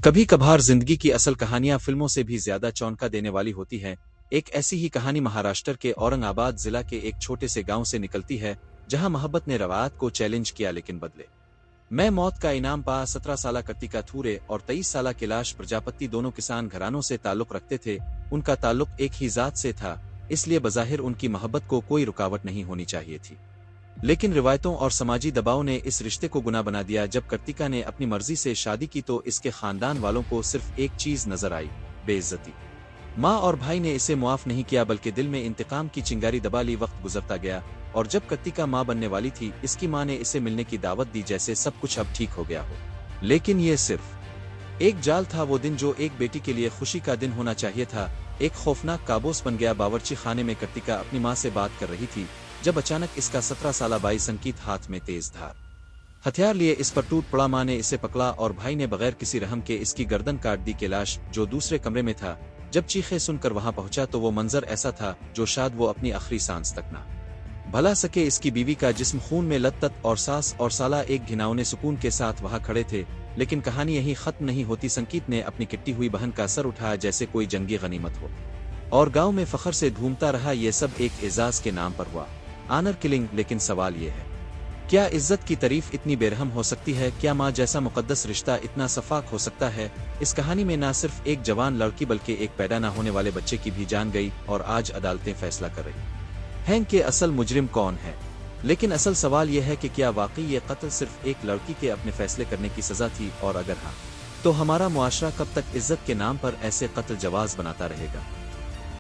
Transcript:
कभी कभार जिंदगी की असल कहानियां फिल्मों से भी ज्यादा चौंका देने वाली होती हैं। एक ऐसी ही कहानी महाराष्ट्र के औरंगाबाद जिला के एक छोटे से गांव से निकलती है, जहां मोहब्बत ने रवायत को चैलेंज किया लेकिन बदले मैं मौत का इनाम पा। 17 साला कृतिका थूरे और 23 साला कैलाश प्रजापति दोनों किसान घरानों से ताल्लुक रखते थे। उनका ताल्लुक एक ही जात से था, इसलिए बज़ाहिर उनकी मोहब्बत को कोई रुकावट नहीं होनी चाहिए थी। लेकिन रिवायतों और समाजी दबाव ने इस रिश्ते को गुनाह बना दिया। जब कृतिका ने अपनी मर्जी से शादी की तो इसके खानदान वालों को सिर्फ एक चीज नजर आई, बेइज्जती। माँ और भाई ने इसे मुआफ नहीं किया, बल्कि दिल में इंतकाम की चिंगारी दबा ली। वक्त गुजरता गया और जब कृतिका माँ बनने वाली थी, इसकी माँ ने इसे मिलने की दावत दी, जैसे सब कुछ अब ठीक हो गया हो। लेकिन ये सिर्फ एक जाल था। वो दिन जो एक बेटी के लिए खुशी का दिन होना चाहिए था, एक खौफनाक काबूस बन गया। बावर्ची खाने में कृतिका अपनी माँ से बात कर रही थी जब अचानक इसका 17 साला भाई संकीत हाथ में तेज धार हथियार लिए इस पर टूट पड़ा। माँ ने इसे पकड़ा और भाई ने बगैर किसी रहम के इसकी गर्दन काट दी। कैलाश, जो दूसरे कमरे में था, जब चीखें सुनकर वहां पहुंचा तो वो मंजर ऐसा था जो शायद वो अपनी आखिरी सांस तक ना भला सके। इसकी बीवी का जिस्म खून में लतपत और सास और साला एक घिनौने सुकून के साथ वहां खड़े थे। लेकिन कहानी यही खत्म नहीं होती। संकीत ने अपनी किट्टी हुई बहन का सर उठाया जैसे कोई जंगी गनीमत हो, और गांव में फखर से घूमता रहा। ये सब एक एजाज के नाम पर हुआ, आनर किलिंग। लेकिन सवाल ये है, क्या इज्जत की तारीफ इतनी बेरहम हो सकती है? क्या माँ जैसा मुकद्दस रिश्ता इतना सफाक हो सकता है? इस कहानी में ना सिर्फ एक जवान लड़की बल्कि एक पैदा ना होने वाले बच्चे की भी जान गई, और आज अदालतें फैसला कर रही हैं कि असल मुजरिम कौन है। लेकिन असल सवाल यह है कि क्या वाकई ये कत्ल सिर्फ एक लड़की के अपने फैसले करने की सजा थी, और अगर हाँ, तो हमारा मुआशरा कब तक इज्जत के नाम पर ऐसे कत्ल जवाज बनाता रहेगा?